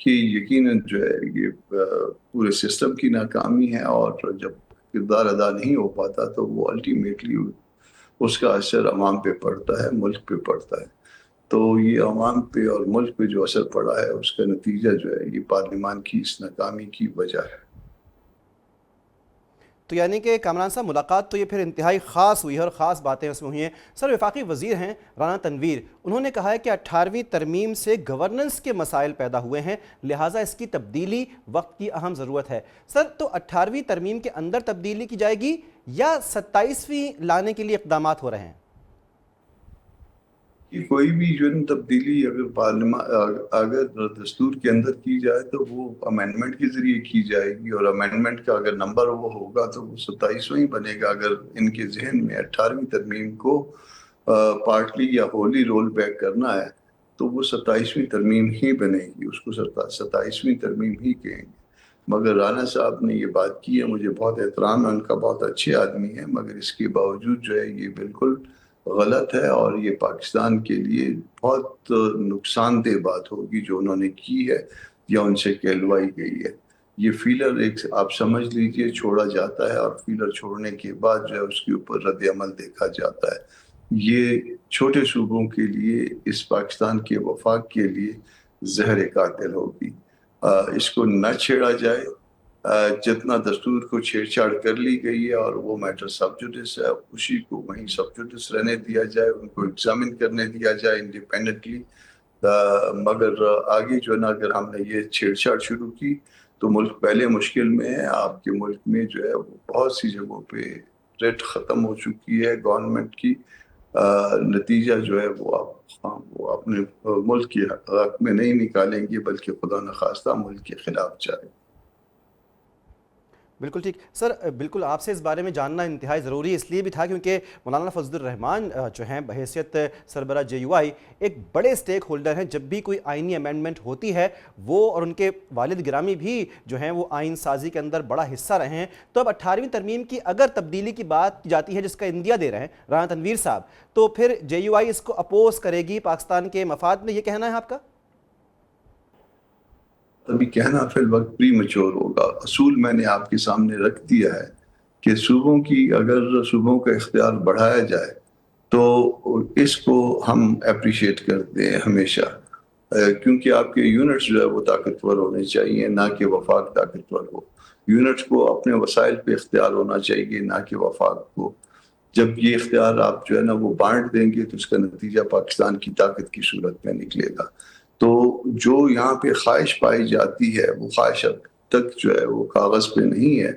کہ یقیناً جو ہے یہ پورے سسٹم کی ناکامی ہے، اور جب کردار ادا نہیں ہو پاتا تو وہ الٹیمیٹلی اس کا اثر عوام پہ پڑتا ہے، ملک پہ پڑتا ہے. تو یہ عوام پہ اور ملک پہ جو اثر پڑا ہے اس کا نتیجہ جو ہے یہ پارلیمان کی اس ناکامی کی وجہ ہے. تو یعنی کہ کامران صاحب ملاقات تو یہ پھر انتہائی خاص ہوئی ہے اور خاص باتیں اس میں ہوئی ہیں. سر وفاقی وزیر ہیں رانا تنویر، انہوں نے کہا ہے کہ 18ویں ترمیم سے گورننس کے مسائل پیدا ہوئے ہیں، لہٰذا اس کی تبدیلی وقت کی اہم ضرورت ہے. سر تو 18ویں ترمیم کے اندر تبدیلی کی جائے گی یا 27ویں لانے کے لیے اقدامات ہو رہے ہیں؟ کہ کوئی بھی جو تبدیلی اگر پارلیمان اگر دستور کے اندر کی جائے تو وہ امینڈمنٹ کے ذریعے کی جائے گی، اور امینڈمنٹ کا اگر نمبر وہ ہوگا تو وہ 27واں بنے گا. اگر ان کے ذہن میں 18ویں ترمیم کو پارٹلی یا ہوللی رول بیک کرنا ہے تو وہ 27ویں ترمیم ہی بنے گی، اس کو 27ویں ترمیم ہی کہیں گے. مگر رانا صاحب نے یہ بات کی ہے، مجھے بہت احترام ہے ان کا، بہت اچھے آدمی ہیں، مگر اس کے باوجود جو ہے یہ بالکل غلط ہے، اور یہ پاکستان کے لیے بہت نقصان دہ بات ہوگی جو انہوں نے کی ہے یا ان سے کہلوائی گئی ہے. یہ فیلر ایک آپ سمجھ لیجئے چھوڑا جاتا ہے، اور فیلر چھوڑنے کے بعد جو ہے اس کے اوپر رد عمل دیکھا جاتا ہے. یہ چھوٹے صوبوں کے لیے، اس پاکستان کے وفاق کے لیے زہر قاتل ہوگی. اس کو نہ چھیڑا جائے. جتنا دستور کو چھیڑ چھاڑ کر لی گئی ہے اور وہ میٹر سب جوڈس ہے، اسی کو وہیں سب جوڈس رہنے دیا جائے، ان کو ایگزامن کرنے دیا جائے انڈیپینڈنٹلی. مگر آگے جو ہے نا اگر ہم نے یہ چھیڑ چھاڑ شروع کی تو ملک پہلے مشکل میں ہے. آپ کے ملک میں جو ہے وہ بہت سی جگہوں پہ ریٹ ختم ہو چکی ہے گورنمنٹ کی. نتیجہ جو ہے وہ اپنے ملک کے حق میں نہیں نکالیں گے، بلکہ خدا نخواستہ ملک کے خلاف جائے. بالکل ٹھیک. سر بالکل آپ سے اس بارے میں جاننا انتہائی ضروری اس لیے بھی تھا کیونکہ مولانا فضل الرحمان جو ہیں بحیثیت سربراہ جے یو آئی ایک بڑے سٹیک ہولڈر ہیں. جب بھی کوئی آئینی امینڈمنٹ ہوتی ہے وہ اور ان کے والد گرامی بھی جو ہیں وہ آئین سازی کے اندر بڑا حصہ رہے ہیں. تو اب 18ویں ترمیم کی اگر تبدیلی کی بات کی جاتی ہے جس کا اندیا دے رہے ہیں رانا تنویر صاحب، تو پھر جے یو آئی اس کو اپوز کرے گی پاکستان کے مفاد میں، یہ کہنا ہے آپ کا؟ ابھی کہنا فی الوقت پری میچور ہوگا. اصول میں نے آپ کے سامنے رکھ دیا ہے کہ صوبوں کی اگر صوبوں کا اختیار بڑھایا جائے تو اس کو ہم اپریشیٹ کرتے ہیں ہمیشہ، کیونکہ آپ کے یونٹس جو ہے وہ طاقتور ہونے چاہیے، نہ کہ وفاق طاقتور ہو. یونٹس کو اپنے وسائل پہ اختیار ہونا چاہیے، نہ کہ وفاق کو. جب یہ اختیار آپ جو ہے نا وہ بانٹ دیں گے تو اس کا نتیجہ پاکستان کی طاقت کی صورت میں نکلے گا. تو جو یہاں پہ خواہش پائی جاتی ہے وہ خواہش اب تک جو ہے وہ کاغذ پہ نہیں ہے.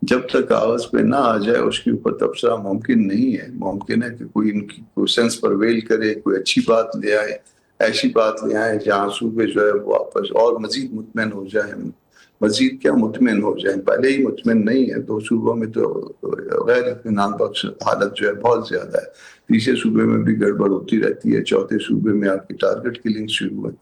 جب تک کاغذ پہ نہ آ جائے اس کے اوپر تبصرہ ممکن نہیں ہے. ممکن ہے کہ کوئی ان کی کوئی سینس پرویل کرے، کوئی اچھی بات لے آئے، ایسی بات لے آئے جہاں صوبے جو ہے وہ آپس اور مزید مطمئن ہو جائیں. مزید کیا مطمئن ہو جائیں، پہلے ہی مطمئن نہیں ہے. 2 صوبوں میں تو غیر اطمینان بخش حالت جو ہے بہت زیادہ ہے. تیسرے صوبے میں بھی گڑبڑ ہوتی رہتی ہے، چوتھے صوبے میں آپ کی ٹارگٹ کلنگ شروع ہے.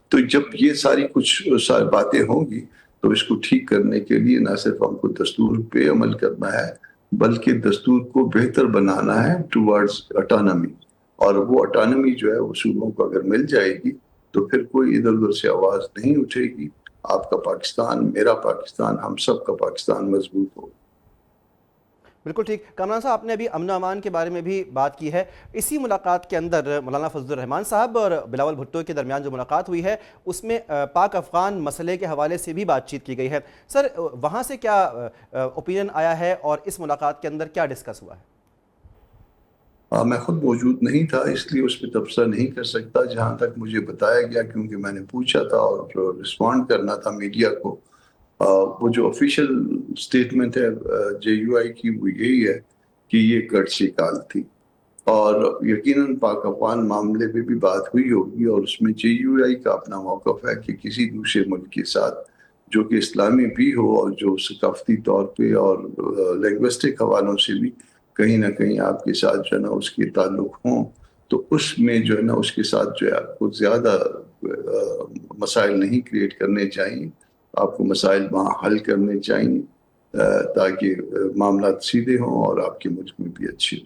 تو جب یہ ساری کچھ باتیں ہوں گی تو اس کو ٹھیک کرنے کے لیے نہ صرف ہم کو دستور پہ عمل کرنا ہے بلکہ دستور کو بہتر بنانا ہے ٹوارڈز اٹانومی. اور وہ اٹانومی جو ہے وہ صوبوں کو اگر مل جائے گی تو پھر کوئی ادھر ادھر سے آواز نہیں اٹھے گی. آپ کا پاکستان، میرا پاکستان، ہم سب کا پاکستان مضبوط ہوگا. بالکل ٹھیک. کامران صاحب آپ نے ابھی امن و امان کے بارے میں بھی بات کی ہے. اسی ملاقات کے اندر مولانا فضل الرحمان صاحب اور بلاول بھٹو کے درمیان جو ملاقات ہوئی ہے اس میں پاک افغان مسئلے کے حوالے سے بھی بات چیت کی گئی ہے. سر وہاں سے کیا اوپینین آیا ہے اور اس ملاقات کے اندر کیا ڈسکس ہوا ہے؟ میں خود موجود نہیں تھا اس لیے اس پہ تبصرہ نہیں کر سکتا. جہاں تک مجھے بتایا گیا، کیونکہ میں نے پوچھا تھا اور رسپونڈ کرنا تھا میڈیا کو، وہ جو آفیشیل سٹیٹمنٹ ہے جے یو آئی کی وہ یہی ہے کہ یہ کٹسی کال تھی. اور یقیناً پاک افغان معاملے پہ بھی بات ہوئی ہوگی، اور اس میں جے یو آئی کا اپنا موقف ہے کہ کسی دوسرے ملک کے ساتھ جو کہ اسلامی بھی ہو اور جو ثقافتی طور پہ اور لینگوسٹک حوالوں سے بھی کہیں نہ کہیں آپ کے ساتھ جو ہے نا اس کے تعلق ہوں، تو اس میں جو ہے نا اس کے ساتھ جو ہے آپ کو زیادہ مسائل نہیں کریٹ کرنے چاہیے. آپ کو مسائل وہاں حل کرنے چاہیے تاکہ معاملات سیدھے ہوں اور آپ کے ملک میں بھی اچھی ہوں.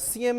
CM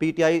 PTI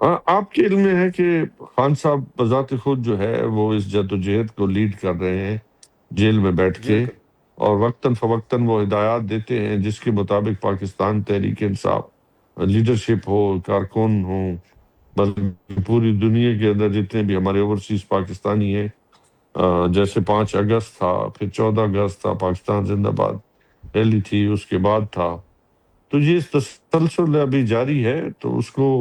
آپ کے علم میں ہے کہ خان صاحب بذات خود جو ہے وہ اس جدوجہد کو لیڈ کر رہے ہیں جیل میں بیٹھ جی کے، بالکل. اور وقتاً فوقتاً وہ ہدایات دیتے ہیں جس کے مطابق پاکستان تحریک انصاف لیڈرشپ ہو، کارکن ہوں، بلکہ پوری دنیا کے اندر جتنے بھی ہمارے اوورسیز پاکستانی ہیں، جیسے 5 اگست تھا، پھر 14 اگست تھا، پاکستان زندہ باد ریلی تھی، اس کے بعد تھا، تو یہ تسلسل ابھی جاری ہے، تو اس کو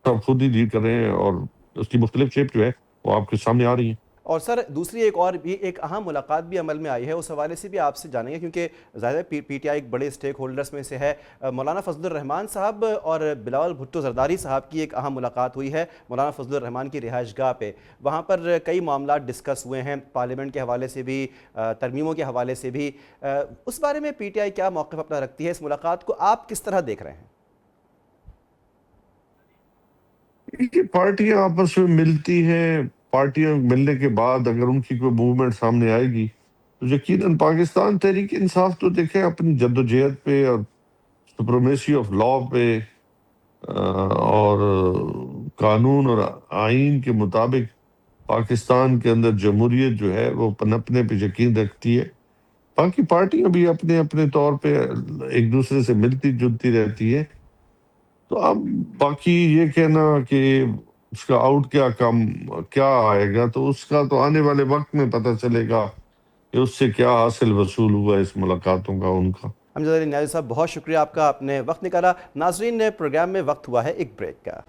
آپ خود ہی لیڈ کر رہے ہیں، اور اس کی مختلف شیپ جو ہے وہ آپ کے سامنے آ رہی ہیں. اور سر دوسری ایک اور بھی ایک اہم ملاقات بھی عمل میں آئی ہے، اس حوالے سے بھی آپ سے جانیں گے، کیونکہ ظاہر ہے پی ٹی آئی ایک بڑے سٹیک ہولڈرز میں سے ہے. مولانا فضل الرحمان صاحب اور بلاول بھٹو زرداری صاحب کی ایک اہم ملاقات ہوئی ہے مولانا فضل الرحمان کی رہائش گاہ پہ. وہاں پر کئی معاملات ڈسکس ہوئے ہیں، پارلیمنٹ کے حوالے سے بھی، ترمیموں کے حوالے سے بھی. اس بارے میں پی ٹی آئی کیا موقف اپنا رکھتی ہے؟ اس ملاقات کو آپ کس طرح دیکھ رہے ہیں؟ یہ پارٹیاں آپس میں ملتی ہیں، پارٹیاں ملنے کے بعد اگر ان کی کوئی موومنٹ سامنے آئے گی تو یقیناً پاکستان تحریک انصاف تو دیکھیں اپنی جدوجہد پہ اور سپریمیسی آف لا پہ اور قانون اور آئین کے مطابق پاکستان کے اندر جمہوریت جو ہے وہ پنپنے پہ یقین رکھتی ہے. باقی پارٹیاں بھی اپنے اپنے طور پہ ایک دوسرے سے ملتی جلتی رہتی ہے. تو اب باقی یہ کہنا کہ اس کا آؤٹ کیا آئے گا، تو اس کا تو آنے والے وقت میں پتہ چلے گا کہ اس سے کیا حاصل وصول ہوا اس ملاقاتوں کا ان کا. امجد علی نیازی صاحب بہت شکریہ آپ کا، آپ نے وقت نکالا. ناظرین پروگرام میں وقت ہوا ہے ایک بریک کا.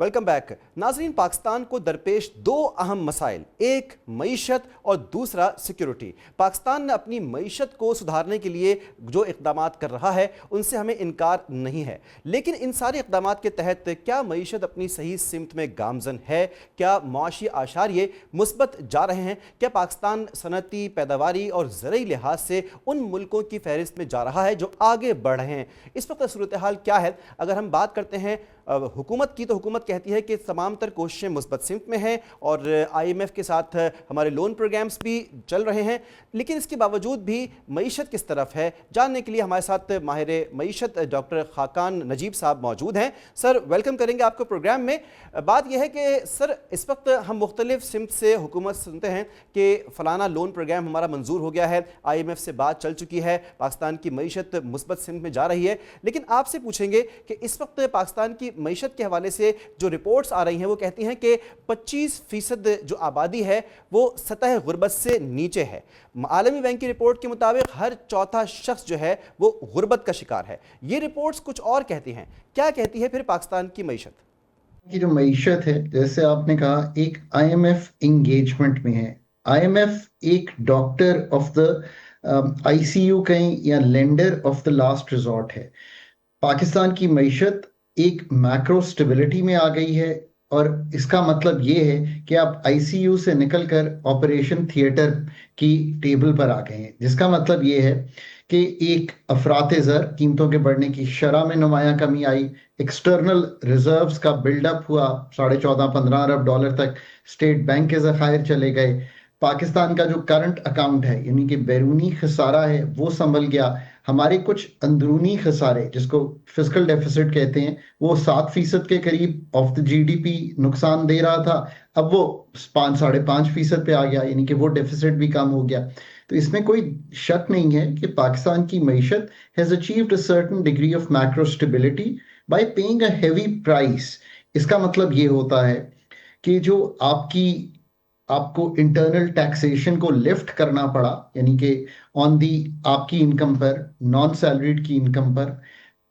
Welcome back. ناظرین پاکستان کو درپیش دو اہم مسائل، ایک معیشت اور دوسرا سیکیورٹی. پاکستان نے اپنی معیشت کو سدھارنے کے لیے جو اقدامات کر رہا ہے ان سے ہمیں انکار نہیں ہے، لیکن ان سارے اقدامات کے تحت کیا معیشت اپنی صحیح سمت میں گامزن ہے؟ کیا معاشی اعشاریے مثبت جا رہے ہیں؟ کیا پاکستان صنعتی، پیداواری اور زرعی لحاظ سے ان ملکوں کی فہرست میں جا رہا ہے جو آگے بڑھ رہے ہیں؟ اس وقت صورتحال کیا ہے؟ اگر ہم بات کرتے ہیں حکومت کی، تو حکومت کہتی ہے کہ تمام تر کوششیں مثبت سمت میں ہیں اور آئی ایم ایف کے ساتھ ہمارے لون پروگرامز بھی چل رہے ہیں، لیکن اس کے باوجود بھی معیشت کس طرف ہے جاننے کے لیے ہمارے ساتھ ماہر معیشت ڈاکٹر خاقان نجیب صاحب موجود ہیں. سر ویلکم کریں گے آپ کو پروگرام میں. بات یہ ہے کہ سر اس وقت ہم مختلف سمت سے حکومت سنتے ہیں کہ فلانا لون پروگرام ہمارا منظور ہو گیا ہے، آئی ایم ایف سے بات چل چکی ہے، پاکستان کی معیشت مثبت سمت میں جا رہی ہے، لیکن آپ سے پوچھیں گے کہ اس وقت پاکستان کی معیشت کے حوالے سے جو رپورٹس آ رہی ہیں وہ کہتی ہیں کہ 25% جو آبادی ہے وہ سطح غربت سے نیچے ہے. عالمی بینک کی رپورٹ کے مطابق ہر چوتھا شخص جو ہے وہ غربت کا شکار ہے. یہ رپورٹس کچھ اور کہتی ہیں، کیا کہتی ہے پھر پاکستان کی معیشت؟ کی جو معیشت ہے، جیسے آپ نے کہا، ایک آئی ایم ایف انگیجمنٹ میں ہے. آئی ایم ایف ایک doctor of the I C U کہیں یا lender of the last resort ہے. پاکستان کی معیشت ایک میکرو سٹیبلٹی میں آ گئی ہے، اور اس کا مطلب یہ ہے کہ آپ آئی سی یو سے نکل کر آپریشن تھیٹر کی ٹیبل پر آ گئے ہیں، جس کا مطلب یہ ہے کہ ایک افراط زر، قیمتوں کے بڑھنے کی شرح میں نمایاں کمی آئی، ایکسٹرنل ریزروز کا بلڈ اپ ہوا، 14.5-15 ارب ڈالر تک اسٹیٹ بینک کے ذخائر چلے گئے. پاکستان کا جو کرنٹ اکاؤنٹ ہے، یعنی کہ بیرونی خسارہ ہے، وہ سنبھل گیا. ہمارے کچھ اندرونی خسارے جس کو فسکل ڈیفیسٹ کہتے ہیں، وہ 7% کے قریب آف دا جی ڈی پی نقصان دے رہا تھا، اب وہ 5.5% پہ آ گیا، یعنی کہ وہ ڈیفیسٹ بھی کم ہو گیا. تو اس میں کوئی شک نہیں ہے کہ پاکستان کی معیشت has achieved a certain degree of macro stability by paying a heavy price. اس کا مطلب یہ ہوتا ہے کہ جو آپ کو انٹرنل ٹیکسیشن کو لفٹ کرنا پڑا، یعنی کہ آپ کی انکم پر، نان سیلریڈ کی انکم پر،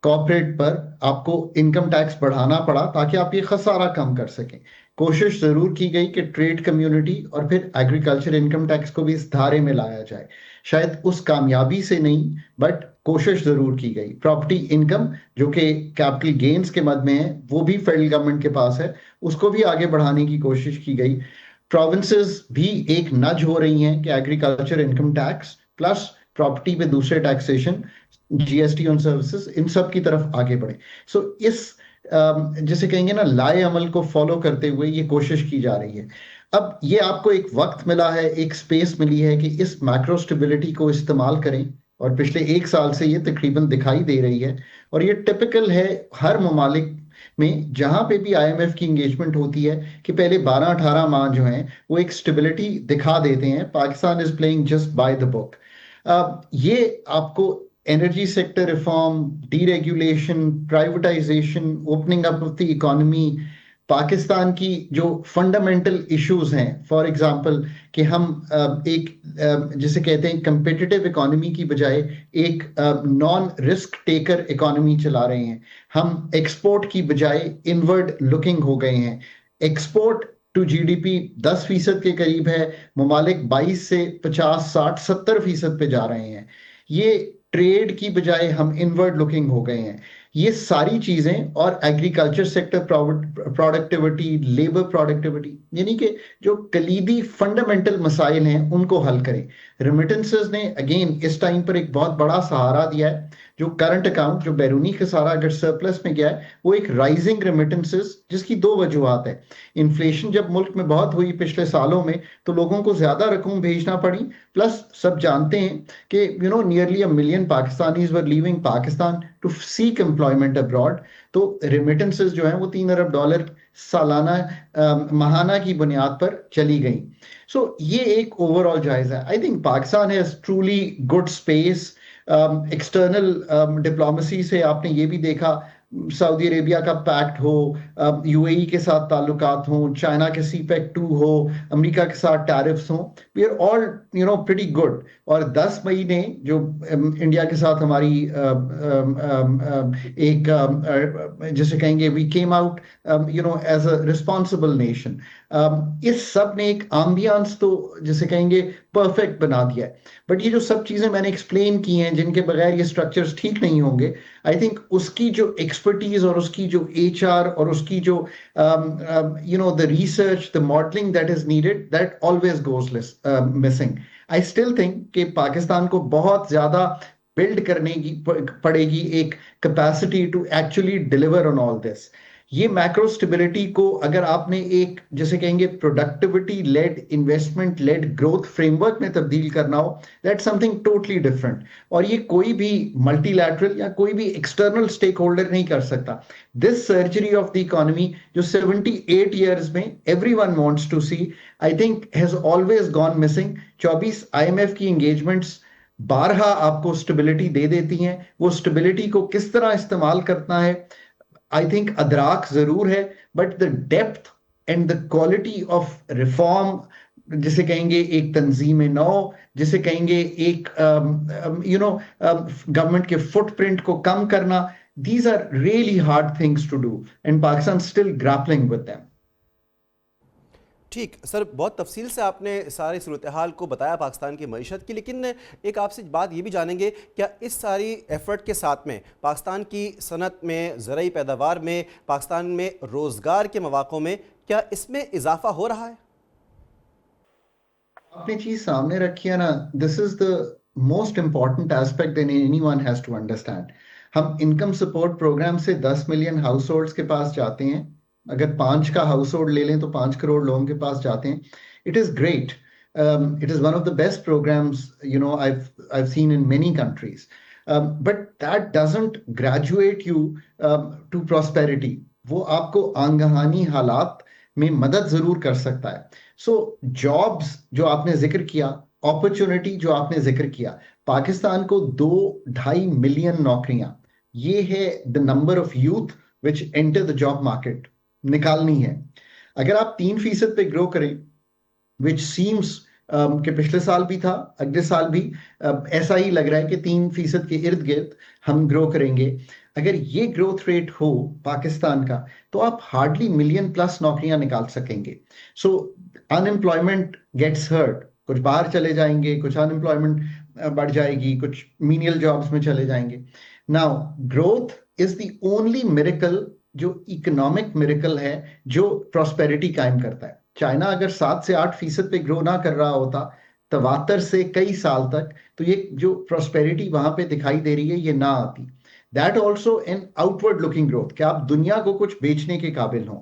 کارپوریٹ پر آپ کو انکم ٹیکس بڑھانا پڑا تاکہ آپ یہ خسارہ کم کر سکیں. کوشش ضرور کی گئی کہ ٹریڈ کمیونٹی اور پھر ایگریکلچر انکم ٹیکس کو بھی اس دھارے میں لایا جائے. شاید اس کامیابی سے نہیں، بٹ کوشش ضرور کی گئی. پراپرٹی انکم جو کہ کیپٹل گینز کے مد میں ہے، وہ بھی فیڈرل گورنمنٹ کے پاس ہے، اس کو بھی آگے بڑھانے کی کوشش کی گئی. پروونسز بھی ایک نج ہو رہی ہیں کہ agriculture income tax plus property پہ دوسرے taxation, G S T on services, ان سب کی طرف آگے بڑھے. سو اس جسے کہیں گے نا لائے عمل کو فالو کرتے ہوئے یہ کوشش کی جا رہی ہے. اب یہ آپ کو ایک وقت ملا ہے، ایک سپیس ملی ہے کہ اس میکرو سٹیبلٹی کو استعمال کریں، اور پچھلے ایک سال سے یہ تقریباً دکھائی دے رہی ہے، اور یہ ٹپیکل ہے ہر ممالک میں جہاں پہ بھی آئی ایم ایف کی انگیجمنٹ ہوتی ہے کہ پہلے 12-18 ماہ جو ہیں وہ ایک سٹیبلٹی دکھا دیتے ہیں. Pakistan is playing just by the book. یہ آپ کو energy sector reform, deregulation, privatization, opening up of the economy, Pakistan کی جو فنڈامنٹل ایشوز ہیں، فار ایگزامپل کہ ہم ایک جسے کہتے ہیں کمپیٹیٹیو اکانومی کی بجائے ایک نان رسک ٹیکر اکانومی چلا رہے ہیں، ہم ایکسپورٹ کی بجائے انورڈ لکنگ ہو گئے ہیں، export to G D P 10% کے قریب ہے، ممالک 22 سے 50 60 70% پہ جا رہے ہیں. یہ ٹریڈ کی بجائے ہم انورڈ لکنگ ہو گئے ہیں. یہ ساری چیزیں، اور agriculture sector productivity, labour productivity, یعنی کہ جو کلیدی فنڈامنٹل مسائل ہیں ان کو حل کریں. ریمیٹنسز نے اگین اس ٹائم پر ایک بہت بڑا سہارا دیا ہے. جو کرنٹ اکاؤنٹ، جو بیرونی خسارہ اگر سرپلس میں گیا ہے، وہ ایک رائزنگ ریمیٹنسز، جس کی دو وجوہات ہیں. انفلیشن جب ملک میں بہت ہوئی پچھلے سالوں میں تو لوگوں کو زیادہ رقم بھیجنا پڑی، پلس سب جانتے ہیں کہ nearly 1 million Pakistanis were living Pakistan to seek employment abroad. تو ریمیٹنسز جو ہیں وہ $3 ارب سالانہ ماہانہ کی بنیاد پر چلی گئیں. سو یہ ایک اوور آل جائزہ ہے. I think Pakistan has truly good space. External diplomacy سے آپ نے یہ بھی دیکھا، سعودی عربیہ کا پیکٹ ہو، یو اے ای کے ساتھ تعلقات ہوں، چائنا کے سی پیک 2 ہو، امریکہ کے ساتھ ٹیرفس ہوں، we are all pretty good. اور 10 مئی نے جو انڈیا کے ساتھ ہماری ایک جسے کہیں گے we came out as a responsible nation, اس سب نے ایک آمبیانس تو جسے کہیں گے پرفیکٹ بنا دیا ہے. بٹ یہ جو سب چیزیں میں نے ایکسپلین کی ہیں جن کے بغیر یہ اسٹرکچرز ٹھیک نہیں ہوں گے، آئی تھنک اس کی جو ایکسپرٹیز اور اس کی جو ایچ آر اور اس کی جو the research, the modeling that is needed, that always goes missing. I still think کہ پاکستان کو بہت زیادہ بلڈ کرنے کی پڑے گی ایک کیپیسٹی ٹو ایکچولی ڈیلیور آن آل دس. یہ میکرو سٹیبلٹی کو اگر آپ نے ایک جیسے کہیں گے productivity led, investment led growth framework میں تبدیل کرنا ہو، that something totally different. اور یہ کوئی بھی ملٹی لیٹرل یا کوئی بھی ایکسٹرنل اسٹیک ہولڈر نہیں کر سکتا. This surgery of the economy جو 78 ایئرز میں everyone wants to see, I think has always gone missing. 24 I M F کی انگیجمنٹس بارہا آپ کو اسٹیبلٹی دے دیتی ہیں. وہ اسٹیبلٹی کو کس طرح استعمال کرنا ہے آئی تھنک ادراک ضرور ہے، but the depth and the quality of reform, جسے کہیں گے ایک تنظیم نو، جسے کہیں گے ایک گورنمنٹ کے فٹ پرنٹ کو کم کرنا، these are really hard things to do and Pakistan still grappling with them. ٹھیک سر، بہت تفصیل سے آپ نے ساری صورتحال کو بتایا پاکستان کی معیشت کی، لیکن ایک آپ سے بات یہ بھی جانیں گے، کیا اس ساری ایفرٹ کے ساتھ میں پاکستان کی صنعت میں، زرعی پیداوار میں، پاکستان میں روزگار کے مواقع میں، کیا اس میں اضافہ ہو رہا ہے؟ آپ نے چیز سامنے رکھی ہے نا، this is the most important aspect that anyone has to understand. ہم انکم سپورٹ پروگرام سے 10 ملین ہاؤس ہولڈس کے پاس جاتے ہیں. اگر 5 کا ہاؤس ہولڈ لے لیں تو 5 کروڑ لوگوں کے پاس جاتے ہیں. It is great. It is one of the best programs I've seen in many countries. But that doesn't graduate you to prosperity. وہ آپ کو آنگہانی حالات میں مدد ضرور کر سکتا ہے. سو جابس جو آپ نے ذکر کیا، اپرچونٹی جو آپ نے ذکر کیا، پاکستان کو 2-2.5 ملین نوکریاں، یہ ہے the number of youth which enter the job market نکالنی ہے. اگر آپ 3% پہ گرو کریں which seems کہ پچھلے سال بھی تھا، اگلے سال بھی ایسا ہی لگ رہا ہے کہ 3% کے ارد گرد ہم گرو کریں گے. اگر یہ گروتھ ریٹ ہو پاکستان کا تو آپ ہارڈلی 1 ملین پلس نوکریاں نکال سکیں گے. سو ان امپلائمنٹ گیٹس ہرٹ، کچھ باہر چلے جائیں گے، کچھ ان امپلائمنٹ بڑھ جائے گی، کچھ مینیل جابس میں چلے جائیں گے. Now growth is the only miracle جو اکنامک میریکل ہے جو پراسپیرٹی قائم کرتا ہے. چائنا اگر 7 سے 8% پہ گرو نہ کر رہا ہوتا 73 سے کئی سال تک، تو یہ جو پراسپیرٹی وہاں پہ دکھائی دے رہی ہے یہ نہ آتی. That also an out word looking growth, کہ آپ دنیا کو کچھ بیچنے کے قابل ہوں.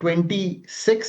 26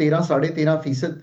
13-13.5%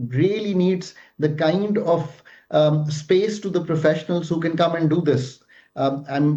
really needs the kind of space to the professionals who can come and do this. I'm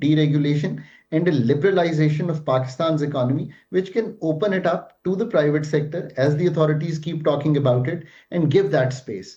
deregulation, and a liberalization of Pakistan's economy, which can open it up to the private sector as the authorities keep talking about it and give that space.